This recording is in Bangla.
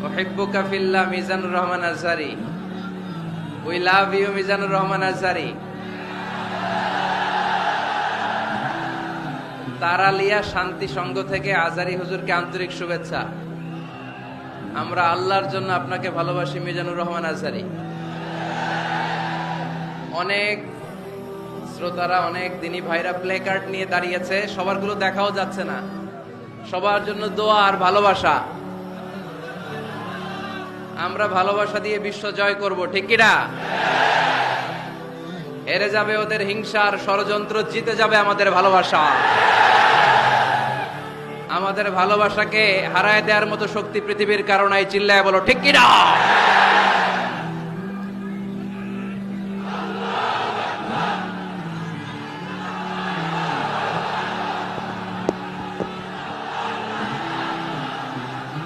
উহিব্বুকা ফিল্লাহ Mizanur Rahman Azhari. We love you Mizanur Rahman Azhari. Taralia Shanti Sangha থেকে আজহারি হুজুরকে আন্তরিক শুভেচ্ছা। আমরা আল্লাহর জন্য আপনাকে ভালোবাসি মিজানুর রহমান আজহারি। অনেক শ্রোতারা, অনেক দিনী ভাইরা প্লে কার্ড নিয়ে দাঁড়িয়েছে, সবার গুলো দেখাও যাচ্ছে না। সবার জন্য দোয়া আর ভালোবাসা। আমরা ভালোবাসা দিয়ে বিশ্ব জয় করব, ঠিক কিনা? হেরে যাবে ওদের হিংসার ষড়যন্ত্র, জিতে যাবে আমাদের ভালোবাসা। আমাদের ভালোবাসাকে হারায় দেওয়ার মতো শক্তি পৃথিবীর কারণে, চিল্লায় বলো ঠিক কিনা?